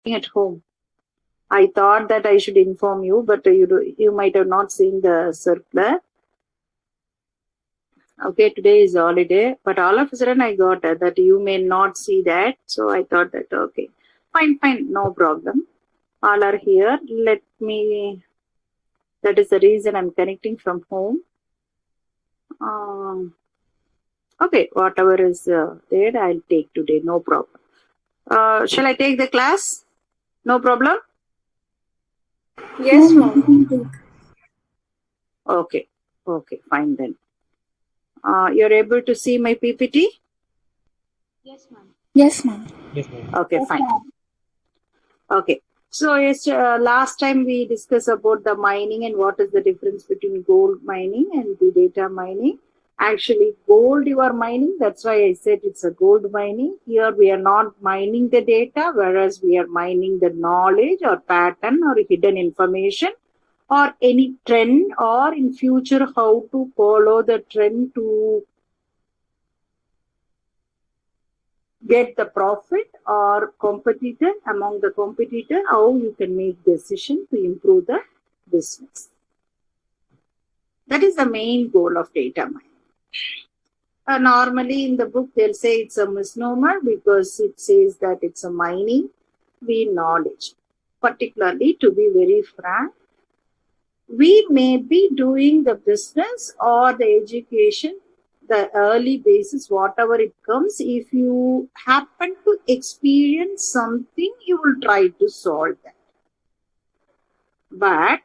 at home. I thought that I should inform you, but you might have not seen the circular. Okay, today is holiday, but all of a sudden I got that you may not see that. So I thought that, okay, fine, no problem. All are here. That is the reason I'm connecting from home. Okay, whatever is there, I'll take today, no problem. Shall I take the class? No problem? Yes, ma'am. Okay, fine then. You're able to see my PPT? Yes, ma'am. Yes, ma'am. Okay, fine. Okay. So last time we discussed about the mining and what is the difference between gold mining and the data mining. Actually, gold you are mining. That's why I said it's a gold mining. Here we are not mining the data, whereas we are mining the knowledge or pattern or hidden information or any trend, or in future how to follow the trend to get the profit, or competitor among the competitor, how you can make decision to improve the business. That is the main goal of data mining. Normally in the book they'll say it's a misnomer because it says that it's a mining we knowledge. Particularly, to be very frank, we may be doing the business or the education, the early basis, whatever it comes. If you happen to experience something, you will try to solve that. But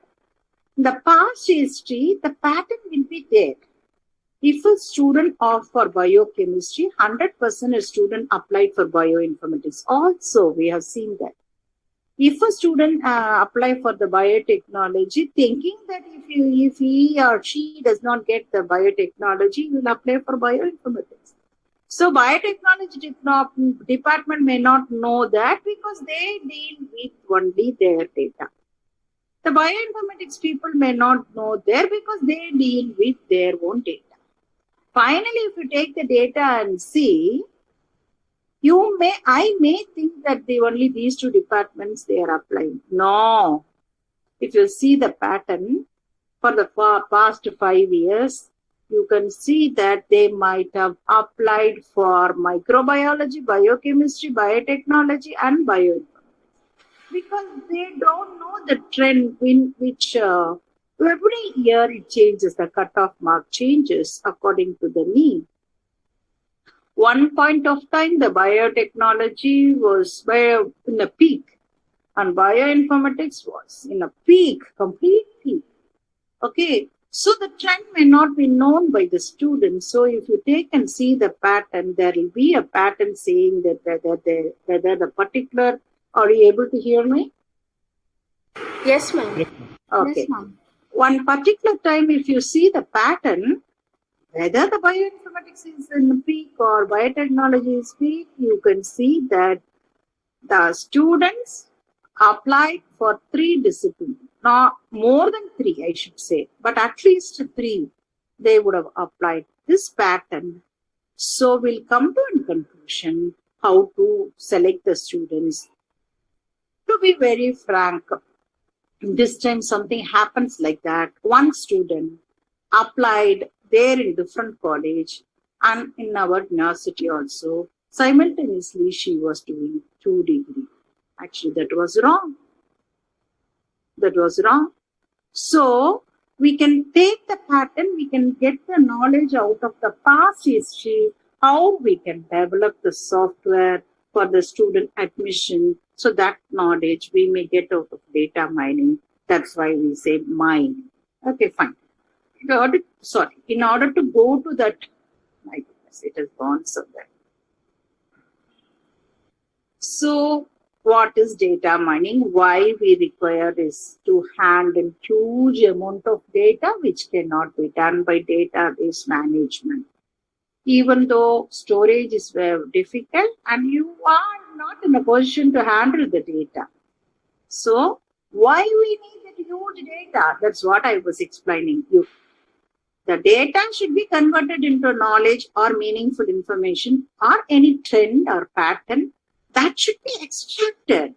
the past history, the pattern will be there. If a student opt for biochemistry, 100% a student applied for bioinformatics. Also, we have seen that. If a student apply for the biotechnology, thinking that if he or she does not get the biotechnology, he will apply for bioinformatics. So biotechnology department may not know that because they deal with only their data. The bioinformatics people may not know there because they deal with their own data. Finally, if you take the data and see, I may think that only these two departments they are applying. No. If you see the pattern for the past 5 years, you can see that they might have applied for microbiology, biochemistry, biotechnology, and bioinformatics. Because they don't know the trend in which every year it changes, the cutoff mark changes according to the need. One point of time, the biotechnology was in a peak, and bioinformatics was in a peak, complete peak. Okay, so the trend may not be known by the students. So if you take and see the pattern, there will be a pattern saying that whether the particular. Are you able to hear me? Yes, ma'am. Okay. Yes, ma'am. One particular time, if you see the pattern, whether the bioinformatics is in peak or biotechnology is peak, you can see that the students applied for 3 disciplines, not more than 3, I should say, but at least 3 they would have applied this pattern. So we'll come to a conclusion how to select the students. To be very frank, this time something happens like that. One student applied there in different college and in our university also. Simultaneously, she was doing 2 degrees. Actually, that was wrong. So, we can take the pattern, we can get the knowledge out of the past history, how we can develop the software for the student admission. So that knowledge we may get out of data mining. That's why we say mine. Okay, fine. In order to go to that, my goodness, it has gone somewhere. So, what is data mining? Why we require this to handle huge amount of data which cannot be done by database management. Even though storage is very difficult and you are not in a position to handle the data. So, why we need that huge data? That's what I was explaining you. The data should be converted into knowledge or meaningful information or any trend or pattern that should be extracted.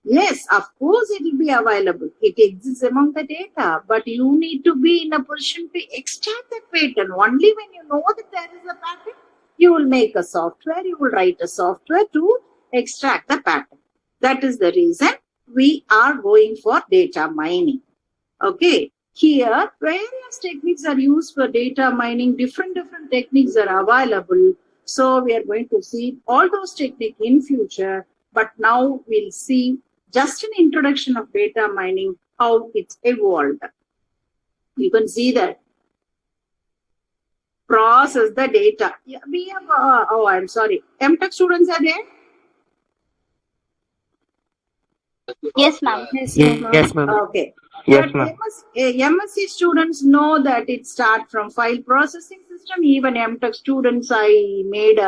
Yes, of course it will be available. It exists among the data, but you need to be in a position to extract that pattern. Only when you know that there is a pattern, you will make a software, you will write a software to extract the pattern. That is the reason we are going for data mining. Okay, here various techniques are used for data mining. Different techniques are available. So we are going to see all those techniques in future. But now we'll see just an introduction of data mining, how it's evolved. You can see that process the data. Yeah, we have. Oh, I'm sorry. MTech students are there. Yes, ma'am. Yes, ma'am. Okay. Yes, But ma'am. MSc students know that it starts from file processing system. Even MTech students, I made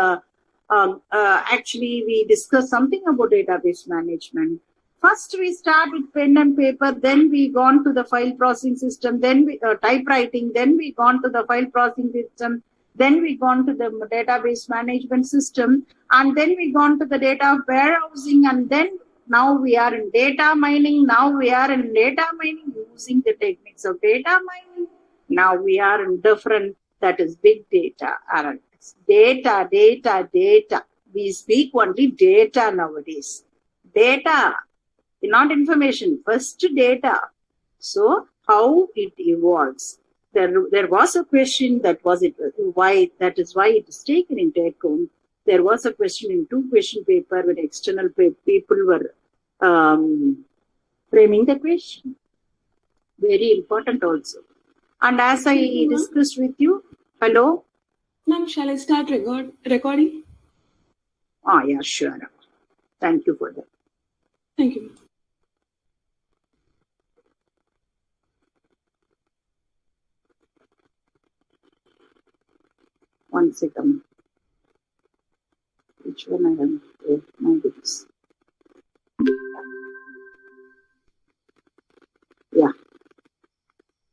actually we discussed something about database management. First, we start with pen and paper. Then we gone to the file processing system. Then we typewriting. Then we gone to the file processing system. Then we gone to the database management system, and then we gone to the data warehousing, and then now we are in data mining. Now we are in data mining using the techniques of data mining. Now we are in different, that is big data analytics. Data. We speak only data nowadays. Data, not information, first data. So how it evolves. There was a question that was it why that is why it is taken into account. There was a question in 2 question paper when external people were framing the question. Very important also. And as I discussed with you, hello? Ma'am, shall I start recording? Ah, yeah, sure. Thank you for that. Thank you. One second. Which one I have? Oh, my goodness. Yeah.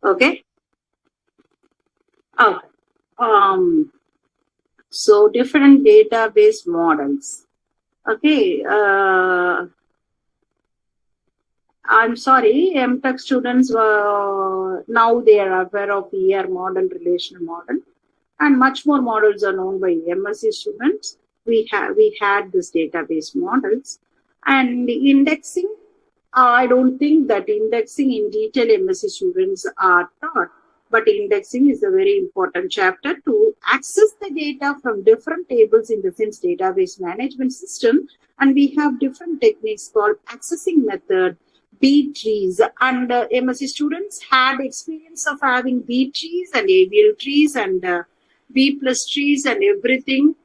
Okay. Okay. So different database models. Okay. I'm sorry, MTech students now they are aware of ER model, relational model, and much more models are known by MSc students. We had this database models and indexing. I don't think that indexing in detail MSc students are taught, but indexing is a very important chapter to access the data from different tables in the sense database management system. And we have different techniques called accessing method, B trees, and MSc students had experience of having B trees and ABL trees and B plus trees and everything.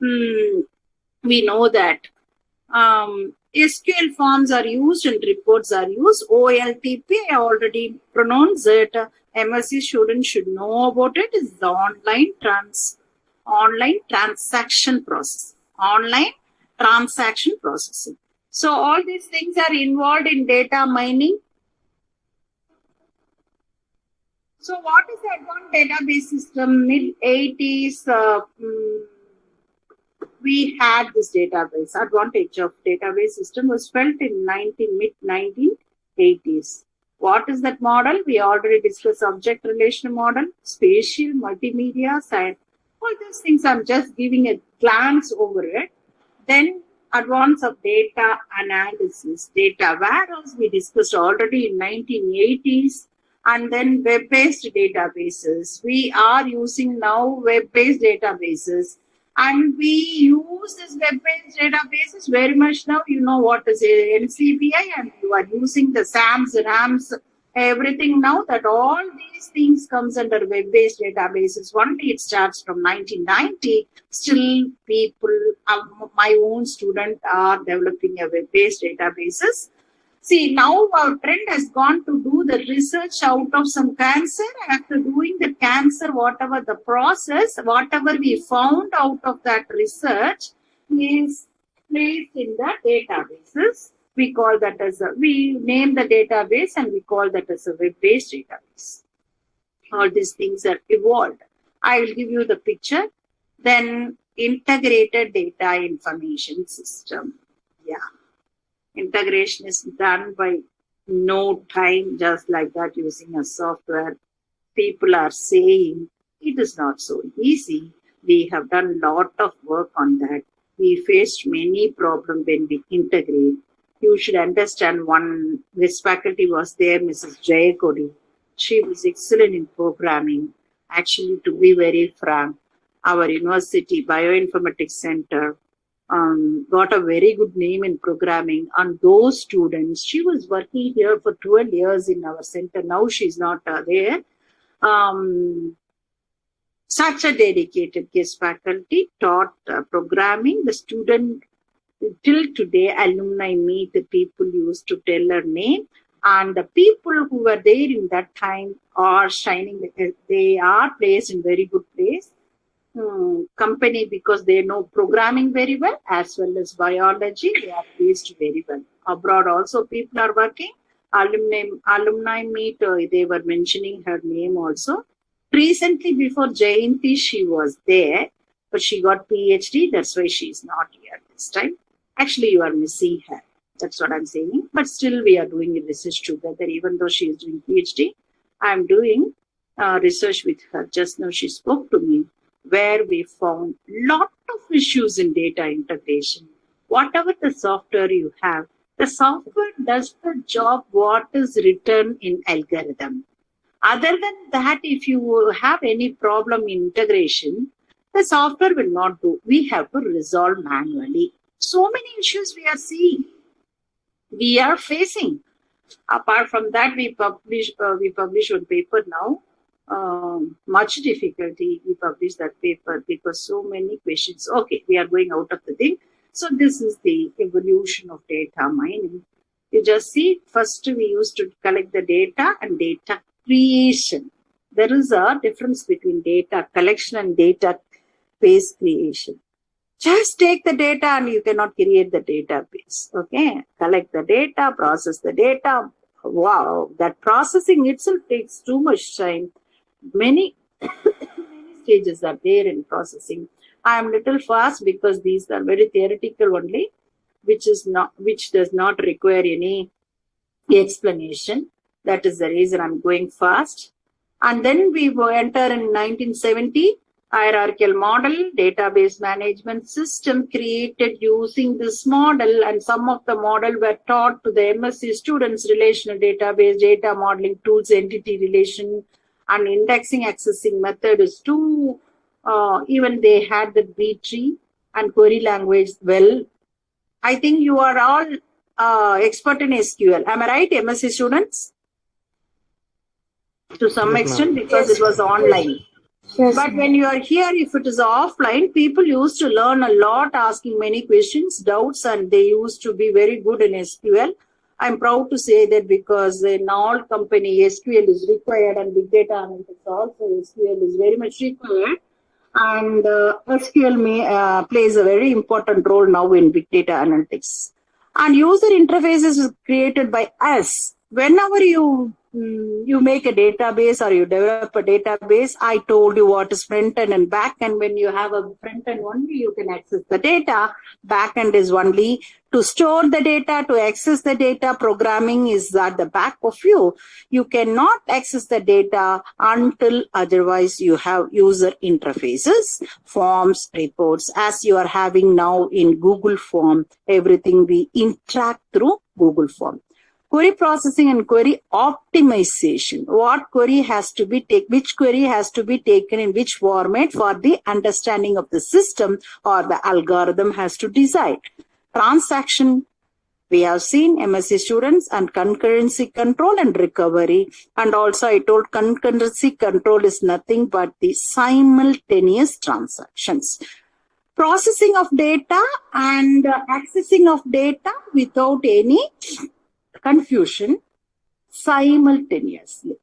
We know that SQL forms are used and reports are used. OLTP, I already pronounced it. MSc students should know about it. Is the online transaction process. Online transaction processing. So all these things are involved in data mining. So what is the advanced database system? Mid-80s, we had this database. Advantage of database system was felt in mid-1980s. What is that model? We already discussed object relational model, spatial, multimedia, science. All these things I'm just giving a glance over it. Then advance of data analysis, data warehouse we discussed already in 1980s, and then web-based databases. We are using now web-based databases, and we use this web-based databases very much now. You know what is a NCBI, and you are using the SAMs, RAMs, everything now. That all these things comes under web-based databases. Only it starts from 1990. Still, people, my own student, are developing a web-based databases. See, now our trend has gone to do the research out of some cancer. After doing the cancer, whatever the process, whatever we found out of that research is placed in the databases. We call that as we name the database and we call that as a web-based database. All these things are evolved. I will give you the picture. Then integrated data information system. Yeah. Integration is done by no time, just like that, using a software. People are saying it is not so easy. We have done a lot of work on that. We faced many problems when we integrate. You should understand one, this faculty was there, Mrs. Jayakodi. She was excellent in programming. Actually, to be very frank, our university bioinformatics center got a very good name in programming. And those students, she was working here for 12 years in our center. Now she's not there. Such a dedicated guest faculty taught programming. The student, till today, alumni meet, the people used to tell her name. And the people who were there in that time are shining. They are placed in very good place. Company, because they know programming very well as well as biology. They are placed very well. Abroad also people are working. Alumni meet, they were mentioning her name also. Recently, before Jayanti, she was there, but she got PhD. That's why she is not here this time. Actually, you are missing her. That's what I'm saying. But still, we are doing research together. Even though she is doing PhD, I'm doing research with her. Just now, she spoke to me, where we found lot of issues in data integration. Whatever the software you have, the software does the job what is written in algorithm. Other than that, if you have any problem in integration, the software will not do. We have to resolve manually. So many issues we are seeing, we are facing. Apart from that, we publish one paper now. Much difficulty we publish that paper because so many questions. Okay, we are going out of the thing. So this is the evolution of data mining. You just see, first we used to collect the data and data creation. There is a difference between data collection and database creation. Just take the data and you cannot create the database. Okay, collect the data, process the data. Wow, that processing itself takes too much time. Many stages are there in processing. I am little fast because these are very theoretical only, which does not require any explanation. That is the reason I'm going fast. And then we enter in 1970, hierarchical model, database management system created using this model, and some of the model were taught to the MSc students, relational database, data modeling tools, entity relation, and indexing accessing method is too, even they had the B tree and query language. Well, I think you are all expert in SQL. Am I right, MSc students? To some extent, because it was online. Yes. But when you are here, if it is offline, people used to learn a lot, asking many questions, doubts, and they used to be very good in SQL. I'm proud to say that because in all company, SQL is required, and big data analytics also, SQL is very much required. And SQL plays a very important role now in big data analytics. And user interfaces is created by us. Whenever you make a database or you develop a database, I told you what is front end and back end. When you have a front end only, you can access the data. Back end is only to store the data, to access the data. Programming is at the back of you. You cannot access the data until otherwise you have user interfaces, forms, reports, as you are having now in Google Form. Everything we interact through Google Form. Query processing and query optimization. What query has to be which query has to be taken in which format for the understanding of the system or the algorithm has to decide. Transaction, we have seen MSc students, and concurrency control and recovery. And also I told concurrency control is nothing but the simultaneous transactions. Processing of data and accessing of data without any confusion simultaneously.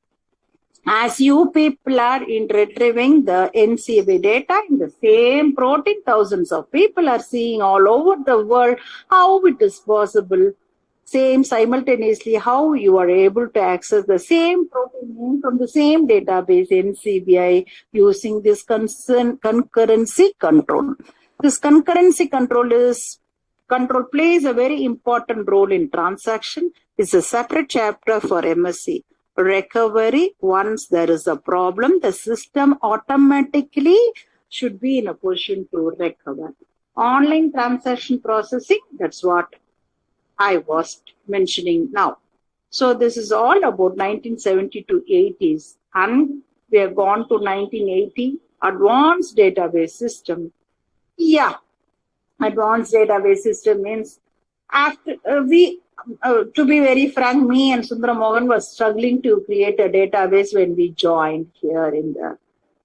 As you people are in retrieving the NCB data in the same protein, thousands of people are seeing all over the world how it is possible. Same simultaneously, how you are able to access the same protein name from the same database NCBI using this concurrency control. This concurrency control is control plays a very important role in transaction. It's a separate chapter for MSc. Recovery, once there is a problem, the system automatically should be in a position to recover. Online transaction processing, that's what I was mentioning now. So this is all about 1970 to 80s, and we have gone to 1980, advanced database system. Yeah, advanced database system means after to be very frank, me and Sundara Mohan was struggling to create a database when we joined here in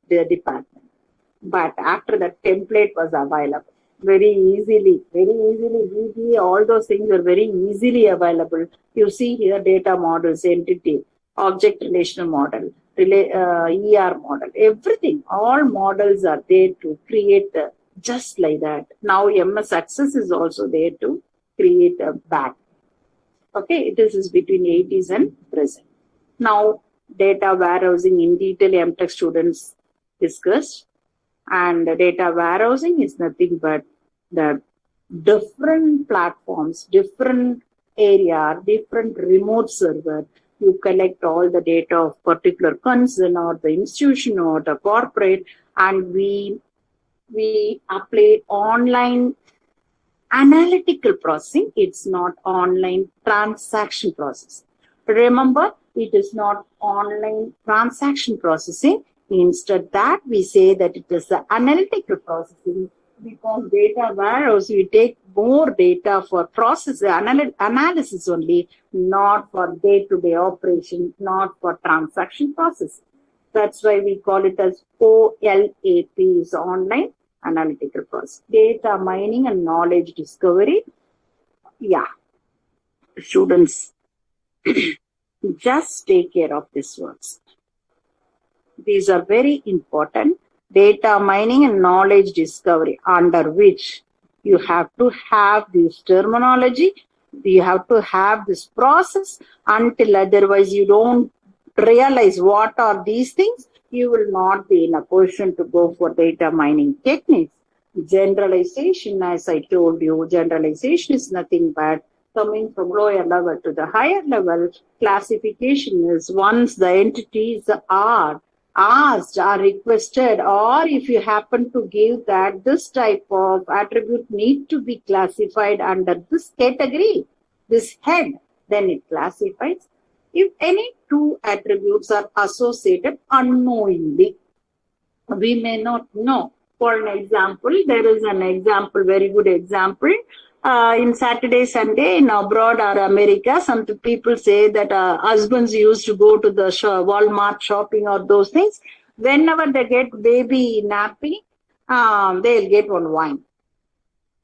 the department. But after that template was available very easily, VBA, all those things are very easily available. You see here data models, entity, object relational model, ER model, everything, all models are there to create just like that. Now MS Access is also there to create a back. Okay, this is between 80s and present. Now data warehousing in detail MTech students discussed. And data warehousing is nothing but the different platforms, different area, different remote server. You collect all the data of particular concern or the institution or the corporate, and we apply online analytical processing. It's not online transaction processing. Remember, it is not online transaction processing. Instead that we say that it is the analytical processing, because data warehouse, we take more data for process analysis only, not for day-to-day operation, not for transaction process. That's why we call it as OLAP, is online analytical process. Data mining and knowledge discovery. Yeah, students, just take care of these words. These are very important. Data mining and knowledge discovery, under which you have to have this terminology, you have to have this process. Until otherwise you don't realize what are these things, you will not be in a position to go for data mining techniques. Generalization, as I told you, generalization is nothing but coming from lower level to the higher level. Classification is once the entities are asked or requested, or if you happen to give that this type of attribute need to be classified under this category, this head, then it classifies. If any two attributes are associated unknowingly, we may not know. For an example, there is an example, very good example. In Saturday, Sunday, in abroad or America, some people say that husbands used to go to the Walmart shopping or those things. Whenever they get baby nappy, they'll get one wine.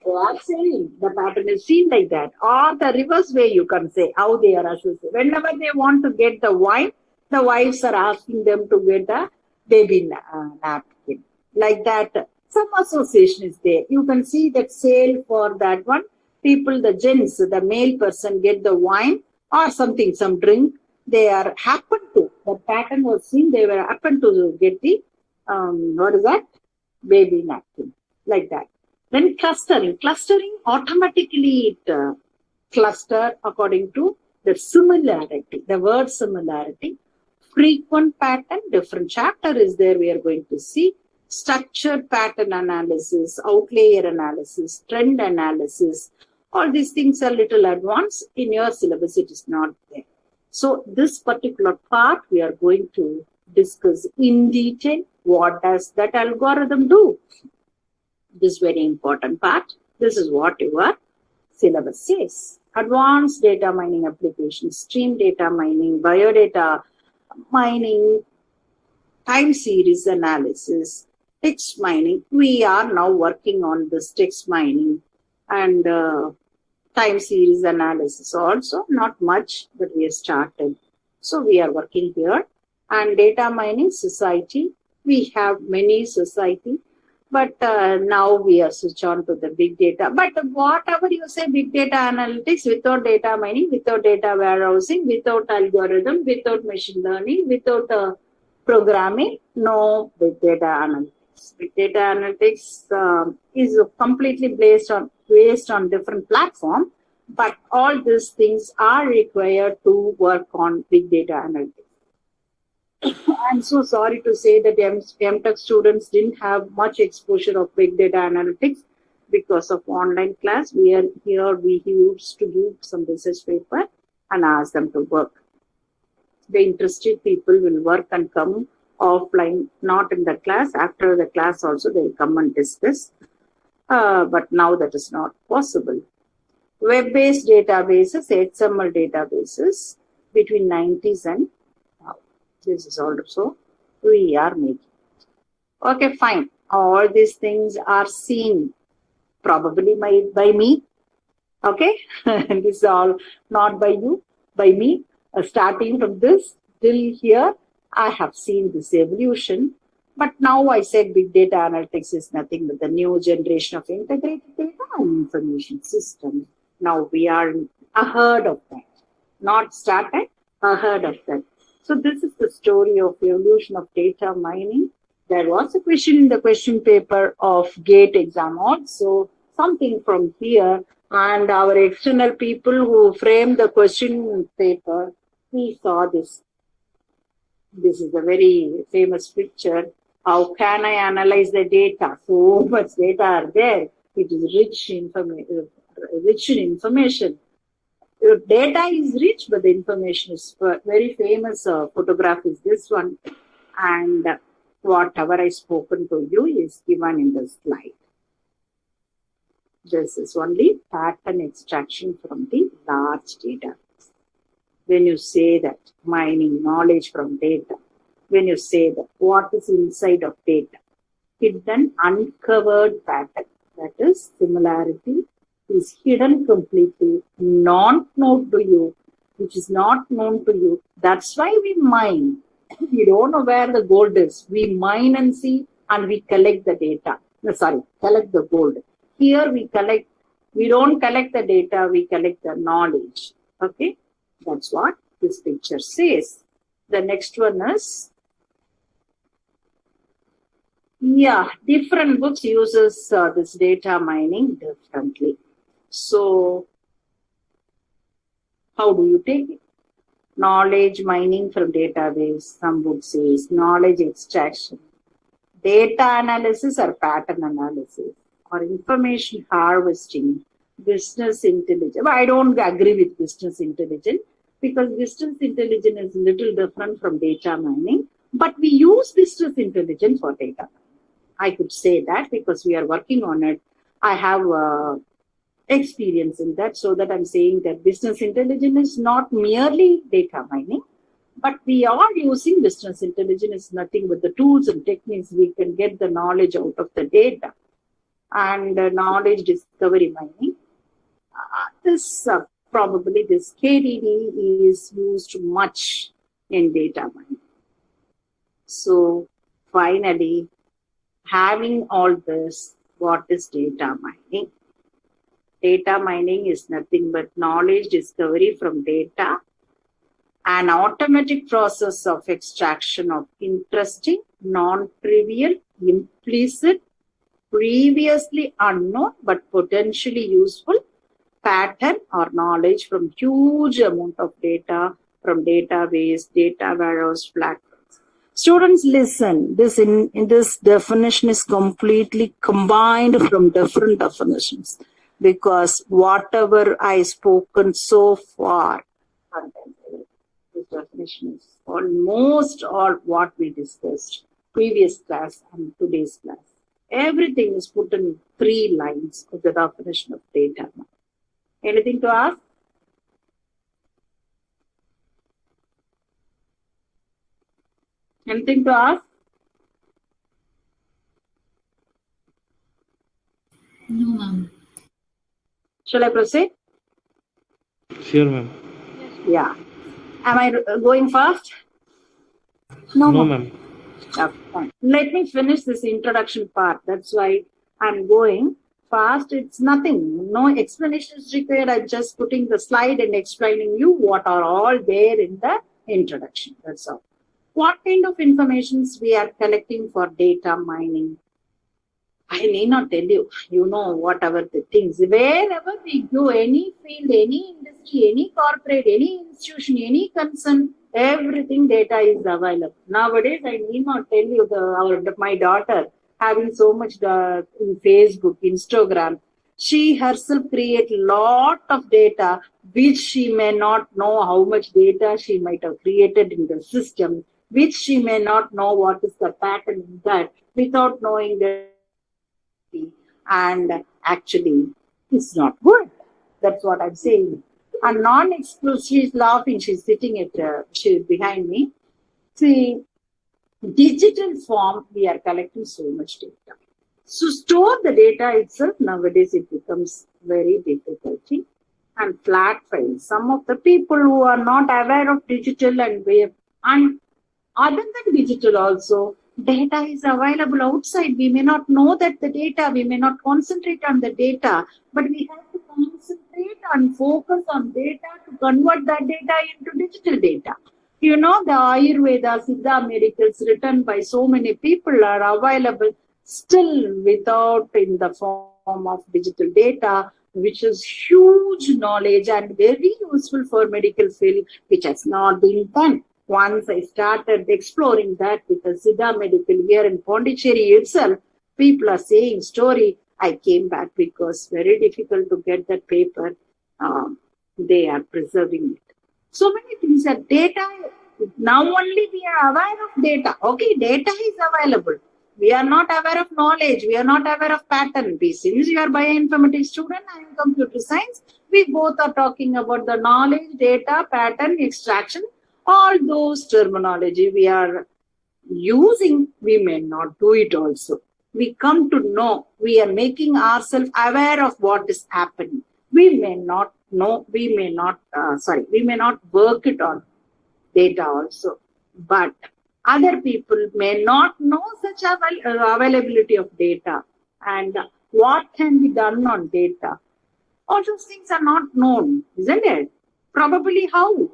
They are saying the pattern is seen like that. Or the reverse way you can say how they are associated. Whenever they want to get the wine, the wives are asking them to get a baby napkin. Like that. Some association is there. You can see that sale for that one. People, the gents, the male person get the wine or something, some drink. They are happen to, the pattern was seen, they were happen to get the, what is that? Baby napkin. Like that. Then clustering. Clustering automatically it cluster according to the similarity, the word similarity. Frequent pattern, different chapter is there, we are going to see. Structured pattern analysis, outlier analysis, trend analysis, all these things are little advanced. In your syllabus, it is not there. So this particular part, we are going to discuss in detail. What does that algorithm do? This very important part. This is what your syllabus says. Advanced data mining applications, stream data mining, biodata mining, time series analysis, text mining. We are now working on this text mining and time series analysis also. Not much, but we have started. So we are working here. And data mining society. We have many society. But now we are switched on to the big data. But whatever you say, big data analytics, without data mining, without data warehousing, without algorithm, without machine learning, without programming, no big data analytics. analytics. Big data analytics is completely based on different platform, but all these things are required to work on big data analytics. I'm so sorry to say that MTech students didn't have much exposure of big data analytics because of online class. We used to give some research paper and ask them to work. The interested people will work and come offline, not in the class. After the class also, they will come and discuss. But now that is not possible. Web-based databases, XML databases, between 90s and now. This is also we are making. Okay, fine. All these things are seen probably by me. Okay, this is all not by you, by me. Starting from this till here, I have seen this evolution. But now I said big data analytics is nothing but the new generation of integrated data and information systems. Now we are ahead of that, not started, ahead of that. So this is the story of evolution of data mining. There was a question in the question paper of GATE exam also, something from here, and our external people who framed the question paper, we saw this. This is a very famous picture. How can I analyze the data? So much data are there. It is rich in information. Data is rich, but the information is very famous. Photograph is this one. And whatever I spoken to you is given in the slide. This is only pattern extraction from the large data. When you say that mining knowledge from data, when you say that what is inside of data, hidden uncovered pattern, that is similarity, is hidden completely, not known to you, which is not known to you. That's why we mine. We don't know where the gold is. We mine and see and we collect the data. No, sorry, collect the gold. Here we don't collect the data, we collect the knowledge. Okay, that's what this picture says. The next one is, different books uses this data mining differently. So, how do you take it? Knowledge mining from database, some books says knowledge extraction, data analysis or pattern analysis, or information harvesting, business intelligence. But I don't agree with business intelligence because business intelligence is a little different from data mining, but we use business intelligence for data mining. I could say that because we are working on it. I have experience in that, so that I'm saying that business intelligence is not merely data mining, but we are using business intelligence is nothing but the tools and techniques we can get the knowledge out of the data and knowledge discovery mining. Probably this KDD is used much in data mining. So finally, having all this, what is data mining? Data mining is nothing but knowledge discovery from data, an automatic process of extraction of interesting, non-trivial, implicit, previously unknown but potentially useful pattern or knowledge from huge amount of data from database, data warehouse, platforms. Students, listen. This definition is completely combined from different definitions, because whatever I spoken so far, this definition is almost all what we discussed previous class and today's class. Everything is put in 3 lines of the definition of data. Anything to ask? Anything to ask? No, ma'am. Shall I proceed? Sure, ma'am. Yeah. Am I going fast? No, ma'am. Yeah, fine. Let me finish this introduction part. That's why I'm going fast. It's nothing. No explanation is required. I'm just putting the slide and explaining you what are all there in the introduction. That's all. What kind of informations we are collecting for data mining? I need not tell you, whatever the things, wherever we go, any field, any industry, any corporate, any institution, any concern, everything data is available. Nowadays, I need not tell you my daughter having so much in Facebook, Instagram. She herself create lot of data, which she may not know how much data she might have created in the system, which she may not know what is the pattern in that, without knowing that. And actually, it's not good. That's what I'm saying. And non-exclusive, she's laughing, she's sitting she's behind me. See, digital form, we are collecting so much data. So store the data itself, nowadays it becomes very difficult. And flat files. Some of the people who are not aware of digital and web, and other than digital also, data is available outside. We may not know that the data, we may not concentrate on the data, but we have to concentrate and focus on data to convert that data into digital data. The Ayurveda, Siddha miracles written by so many people are available still without in the form of digital data, which is huge knowledge and very useful for medical field, which has not been done. Once I started exploring that with the Siddha medical here in Pondicherry itself, people are saying story. I came back because very difficult to get that paper. They are preserving it. So many things are data. Now only we are aware of data. Okay, data is available. We are not aware of knowledge. We are not aware of pattern. Since you are bioinformatics student, I am computer science. We both are talking about the knowledge, data, pattern, extraction. All those terminology we are using, we may not do it also. We come to know, we are making ourselves aware of what is happening. We may not know, we may not work it on data also. But other people may not know such availability of data and what can be done on data. All those things are not known, isn't it? Probably how?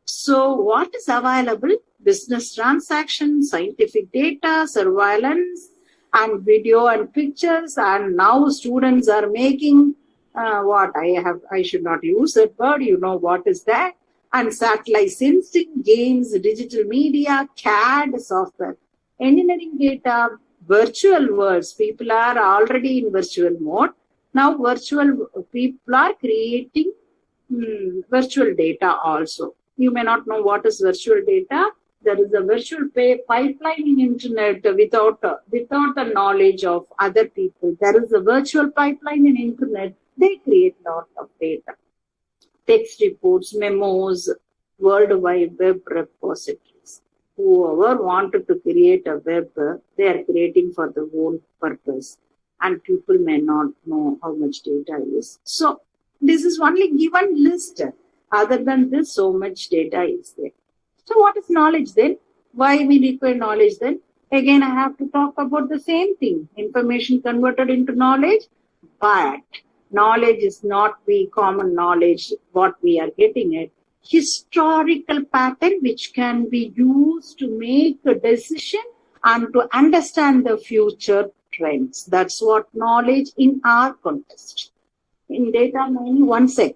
So what is available? Business transactions, scientific data, surveillance, and video and pictures. And now students are making I should not use that word. You know what is that? And satellite sensing, games, digital media, CAD software, engineering data, virtual worlds. People are already in virtual mode. Now people are creating virtual data also. You may not know what is virtual data. There is a virtual pipeline in internet without the knowledge of other people. There is a virtual pipeline in internet. They create lot of data. Text reports, memos, World Wide Web repositories. Whoever wanted to create a web, they are creating for their own purpose. And people may not know how much data is. So this is only given list. Other than this, so much data is there. So what is knowledge then? Why we require knowledge then? Again, I have to talk about the same thing. Information converted into knowledge. But knowledge is not the common knowledge, what we are getting at. Historical pattern which can be used to make a decision and to understand the future trends. That's what knowledge in our context. In data mining, one sec.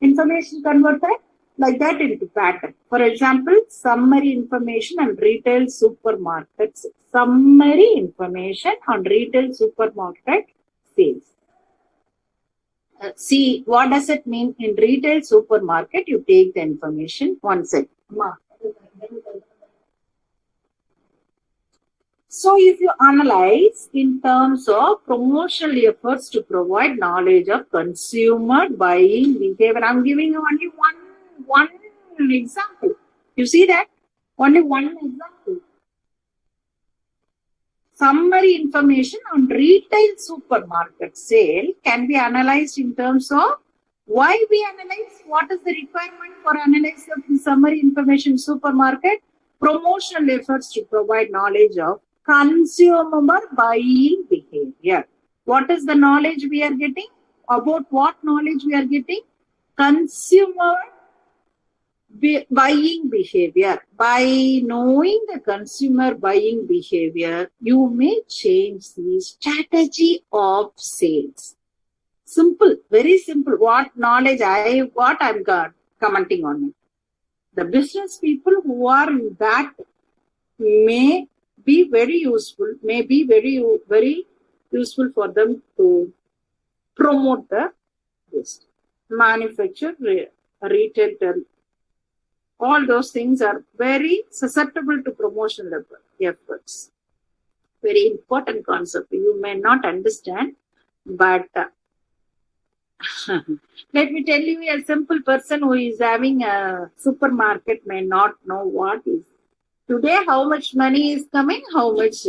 Information converted like that into pattern. For example, summary information on retail supermarkets. Summary information on retail supermarket sales. See, what does it mean? In retail supermarket, you take the information. One sec. So if you analyze in terms of promotional efforts to provide knowledge of consumer buying behavior, I'm giving you only one example. You see that? Only one example. Summary information on retail supermarket sale can be analyzed in terms of why we analyze, what is the requirement for analysis of the summary information supermarket, promotional efforts to provide knowledge of consumer buying behavior. What is the knowledge we are getting? About what knowledge we are getting? Consumer buying behavior. By knowing the consumer buying behavior, you may change the strategy of sales. Simple, very simple. What knowledge what I'm commenting on it. The business people who are in that may be very useful, may be very useful for them to promote this manufacture, retail, all those things are very susceptible to promotional efforts. Very important concept. You may not understand, but let me tell you, a simple person who is having a supermarket may not know what is today, how much money is coming, how much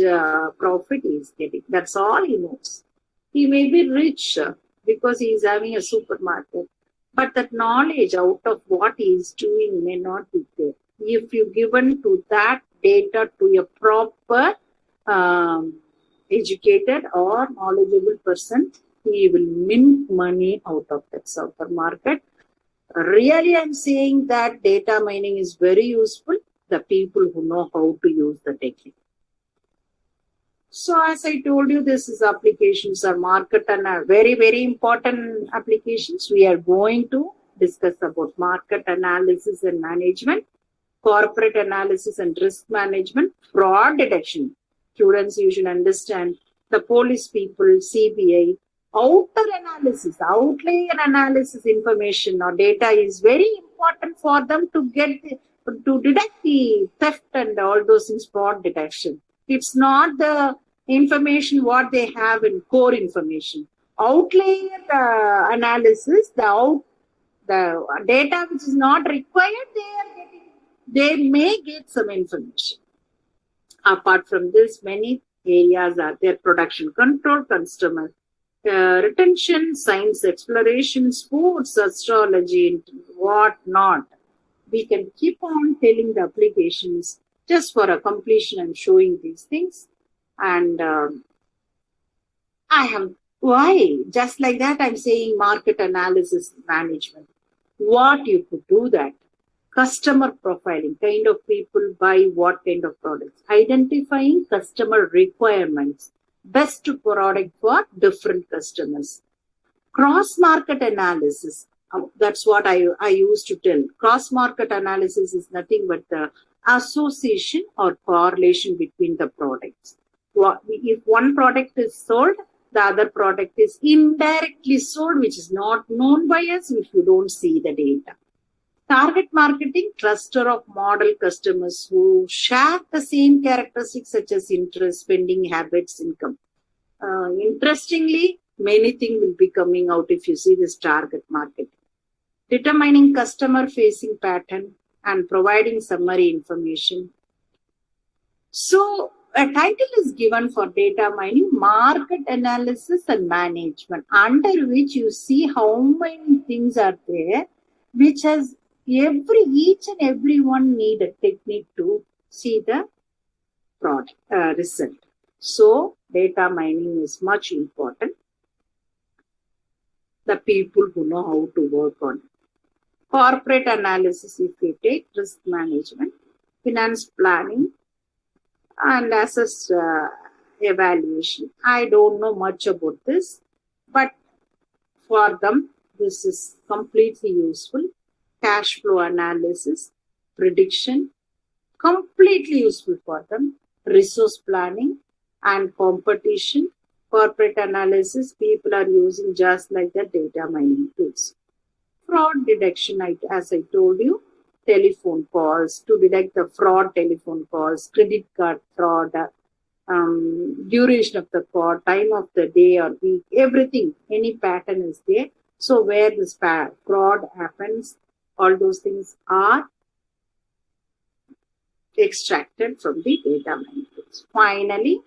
profit he is getting. That's all he knows. He may be rich because he is having a supermarket, but that knowledge out of what he is doing may not be there. If you given to that data to a proper educated or knowledgeable person, he will mint money out of that supermarket. Really, I'm saying that data mining is very useful. The people who know how to use the technique. So as I told you, this is applications are market and are very, very important applications. We are going to discuss about market analysis and management, corporate analysis and risk management, fraud detection. Students, you should understand the police people, CBI, outer analysis, outlier analysis information or data is very important for them to detect the theft and all those things, fraud detection. It's not the information what they have in core information. Outlier analysis, the data which is not required, they may get some information. Apart from this, many areas are there: production control, customer retention, science exploration, sports, astrology, what not. We can keep on telling the applications just for a completion and showing these things. And why? Just like that, I'm saying market analysis management. What you could do that. Customer profiling, kind of people buy what kind of products. Identifying customer requirements. Best product for different customers. Cross-market analysis. That's what I used to tell. Cross-market analysis is nothing but the association or correlation between the products. If one product is sold, the other product is indirectly sold, which is not known by us if you don't see the data. Target marketing, cluster of model customers who share the same characteristics such as interest, spending habits, income. Interestingly, many things will be coming out if you see this target marketing. Determining customer-facing pattern and providing summary information. So, a title is given for data mining, market analysis and management, under which you see how many things are there, which has each and every one need a technique to see the product result. So, data mining is much important. The people who know how to work on it. Corporate analysis, if you take risk management, finance planning, and assess evaluation. I don't know much about this, but for them, this is completely useful. Cash flow analysis, prediction, completely useful for them. Resource planning and competition. Corporate analysis, people are using just like the data mining tools. Fraud detection, as I told you, telephone calls, to detect the fraud telephone calls, credit card fraud, duration of the call, time of the day or week, everything, any pattern is there. So where this fraud happens, all those things are extracted from the data mining tools. Finally,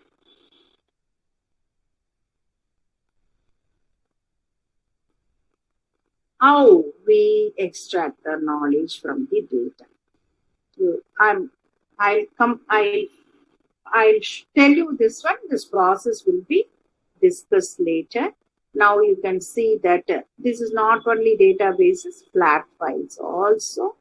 how we extract the knowledge from the data. I'll tell you this one. This process will be discussed later. Now you can see that this is not only databases, flat files also.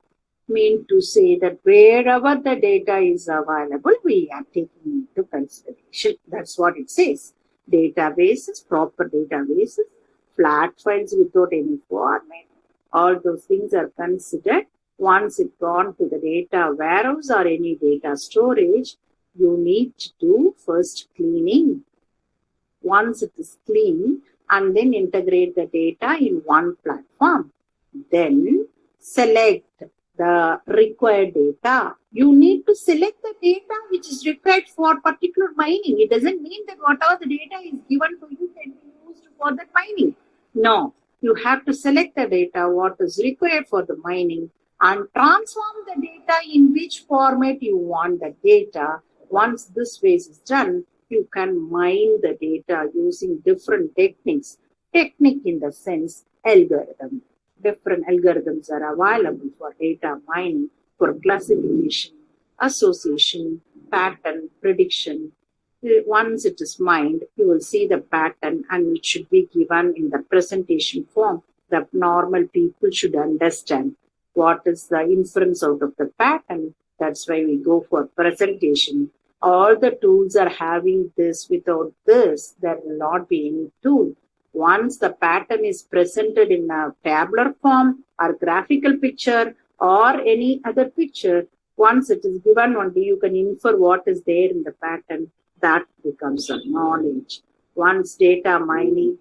mean to say that wherever the data is available, we are taking into consideration. That's what it says. Databases, proper databases, flat files without any format, all those things are considered. Once it's gone to the data warehouse or any data storage, you need to do first cleaning. Once it is clean, and then integrate the data in one platform. Then select the required data. You need to select the data which is required for particular mining. It doesn't mean that whatever the data is given to you can be used for that mining. No, you have to select the data, what is required for the mining, and transform the data in which format you want the data. Once this phase is done, you can mine the data using different techniques. Technique in the sense algorithm. Different algorithms are available for data mining, for classification, association, pattern, prediction. Once it is mined, you will see the pattern and it should be given in the presentation form that normal people should understand what is the inference out of the pattern. That's why we go for presentation. All the tools are having this. Without this, there will not be any tool. Once the pattern is presented in a tabular form or graphical picture or any other picture, once it is given only, you can infer what is there in the pattern. That becomes a knowledge. Once data mining,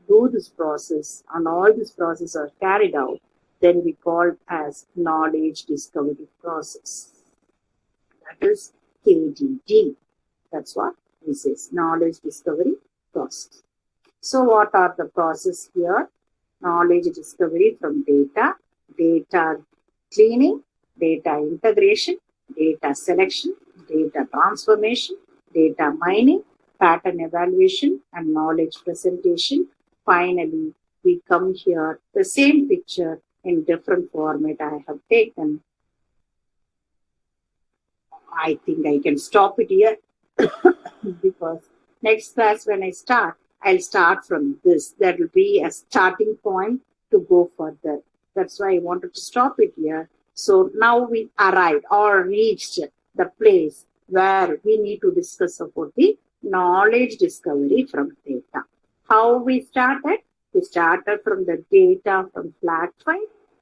do this process and all this process are carried out, then we call it as knowledge discovery process. That is KDD. That's what this is, knowledge discovery process. So what are the process here? Knowledge discovery from data, data cleaning, data integration, data selection, data transformation, data mining, pattern evaluation, and knowledge presentation. Finally, we come here, the same picture in different format I have taken. I think I can stop it here because next class when I start, I'll start from this. There will be a starting point to go further. That's why I wanted to stop it here. So now we arrived or reached the place where we need to discuss about the knowledge discovery from data. How we started? We started from the data from flat file,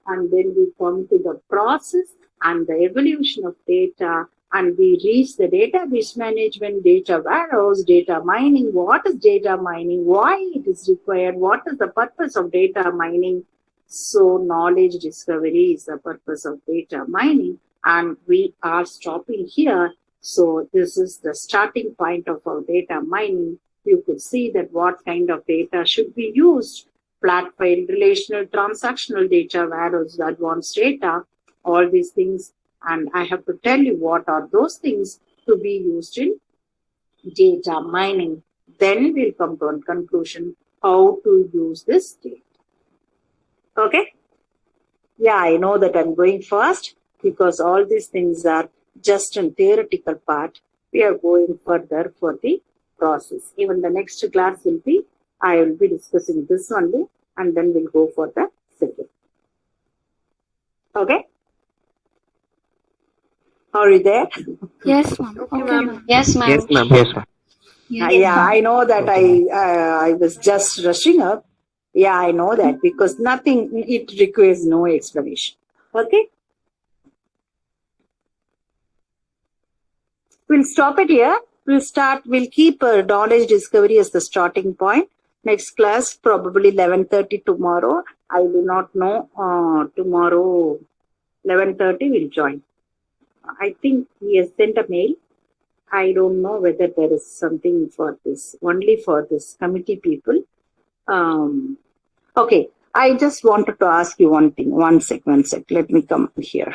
and then we come to the process and the evolution of data, and we reach the database management, data warehouse, data mining. What is data mining? Why it is required? What is the purpose of data mining? So knowledge discovery is the purpose of data mining, and we are stopping here. So this is the starting point of our data mining. You could see that what kind of data should be used. Flat file, relational, transactional data, warehouse, advanced data, all these things. And I have to tell you what are those things to be used in data mining. Then we'll come to a conclusion how to use this data. Okay? Yeah, I know that I'm going fast because all these things are just a theoretical part. We are going further for the process. Even the next class will be, I will be discussing this only, and then we'll go for the second. Okay? Are you there? Yes, ma'am. Okay, ma'am. Yes, ma'am. Yes, ma'am. Yes, ma'am. Yeah, I know that I was just rushing up. Yeah, I know that because nothing, it requires no explanation. Okay? We'll stop it here. We'll keep knowledge discovery as the starting point. Next class, probably 11:30 tomorrow. I do not know. Tomorrow, 11:30 we'll join. I think he has sent a mail. I don't know whether there is something for this, only for this committee people. Okay, I just wanted to ask you one thing. One sec. Let me come here.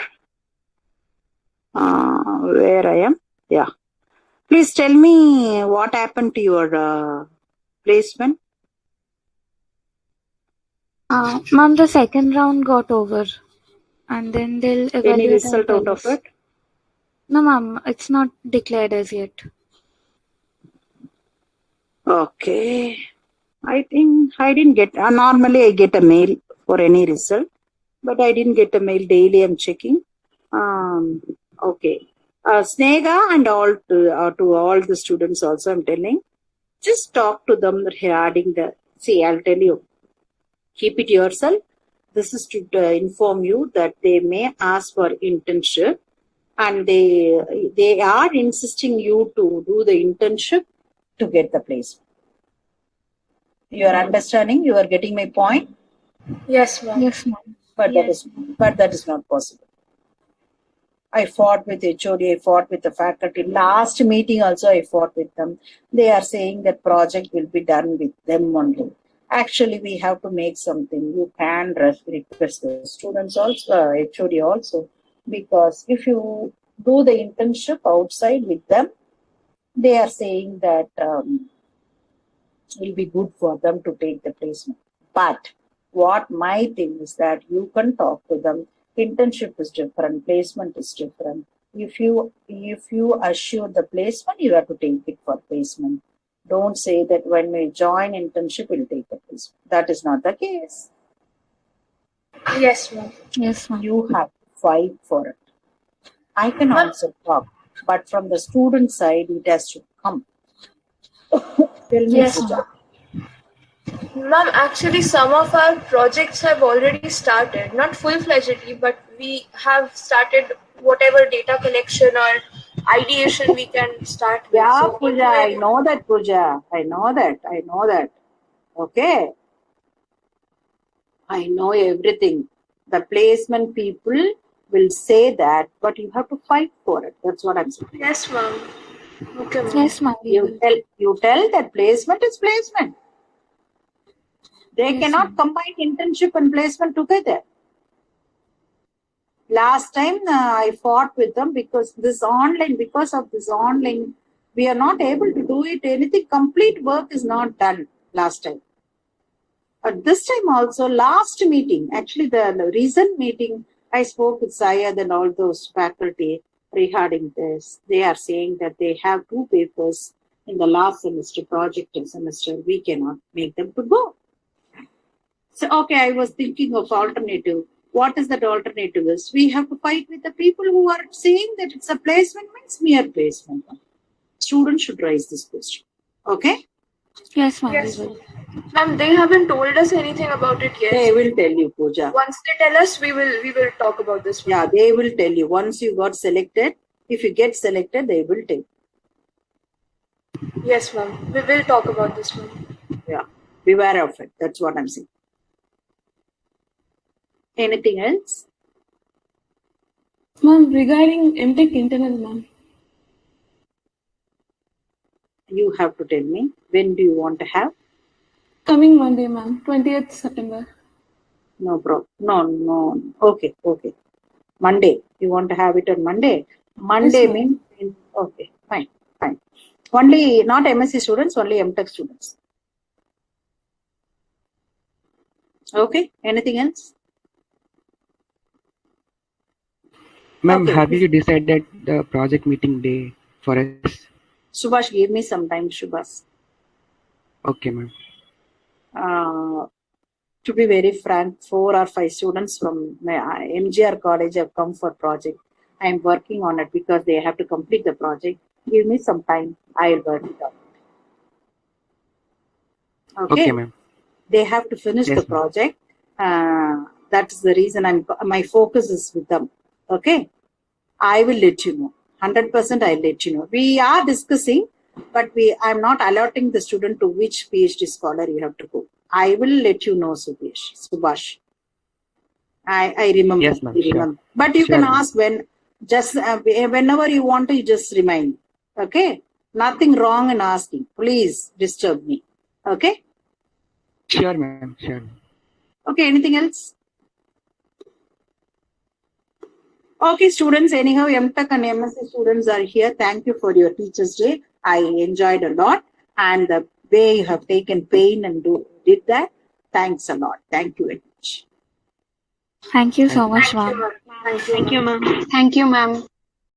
Where I am? Yeah. Please tell me what happened to your placement. Ma'am, the second round got over, and then they'll evaluate. Any and result tell out of us. it? No, ma'am, it's not declared as yet. Okay. I think I didn't get, normally I get a mail for any result, but I didn't get a mail daily. I'm checking. Okay. Snega and all to all the students also I'm telling, just talk to them regarding the, see, I'll tell you, keep it yourself. This is to inform you that they may ask for internship, and they are insisting you to do the internship to get the placement. You are understanding? You are getting my point? Yes, ma'am. Yes, ma'am. But that is not possible. I fought with HOD, I fought with the faculty. Last meeting also I fought with them. They are saying that project will be done with them only. Actually, we have to make something. You can request the students also, HOD also, because if you do the internship outside with them, they are saying that it will be good for them to take the placement. But what my thing is that you can talk to them. Internship is different, placement is different. If you assure the placement, you have to take it for placement. Don't say that when we join internship, we'll take the placement. That is not the case. Yes, ma'am. Yes, ma'am. You have to fight for it. I can also talk, but from the student side, it has to come. Tell me, Yes, Pooja. Ma'am, actually, some of our projects have already started. Not full-fledgedly, but we have started whatever data collection or ideation we can start with. Yeah, So Pooja, I know that, Pooja. I know that. Okay. I know everything. The placement people will say that, but you have to fight for it. That's what I'm saying. Yes, ma'am. Okay, ma'am. Yes, ma'am. We will. You tell that placement is placement. They Yes, cannot ma'am. combine internship and placement together. Last time I fought with them because of this online, we are not able to do it. Anything complete work is not done last time. At this time also, last meeting, actually the recent meeting, I spoke with Syed and all those faculty regarding this. They are saying that they have 2 papers in the last semester, project and semester. We cannot make them to go. So, okay, I was thinking of alternative. What is that alternative is? We have to fight with the people who are saying that it's a placement means mere placement. Students should raise this question. Okay? Yes, ma'am. Yes, We will. ma'am. They haven't told us anything about it yet. They will tell you, Pooja. Once they tell us, we will talk about this one. Yeah, they will tell you. Once you got selected, if you get selected, they will tell you. Yes, ma'am. We will talk about this one. Yeah, beware of it. That's what I'm saying. Anything else? Ma'am, regarding MTech internal, ma'am. You have to tell me. When do you want to have? Coming Monday, ma'am. 20th September. No problem. No. Okay. Monday. You want to have it on Monday? Monday Yes, means, okay, fine. Only, not MSc students, only MTech students. Okay, anything else? Ma'am, Okay. have you decided the project meeting day for us? Subhash, give me some time, Subhash. Okay, ma'am. To be very frank, 4 or 5 students from my MGR college have come for project. I am working on it because they have to complete the project. Give me some time. I will work it out. Okay. Okay, ma'am. They have to finish Yes, the project. That's the reason my focus is with them. Okay. I will let you know. 100% I'll let you know. We are discussing, but I'm not allotting the student to which PhD scholar you have to go. I will let you know, Subhash. I remember. Yes, ma'am. Sure. But you Sure, can ma'am. ask whenever you want to, you just remind. Okay? Nothing wrong in asking. Please disturb me. Okay? Sure, ma'am. Sure. Okay, anything else? Okay, students, anyhow, MTech and MSc students are here. Thank you for your Teachers' Day. I enjoyed a lot. And the way you have taken pain and did that, thanks a lot. Thank you very much. Thank you so Thank you. much, Thank you, ma'am. ma'am. Thank you, ma'am. Thank you, ma'am.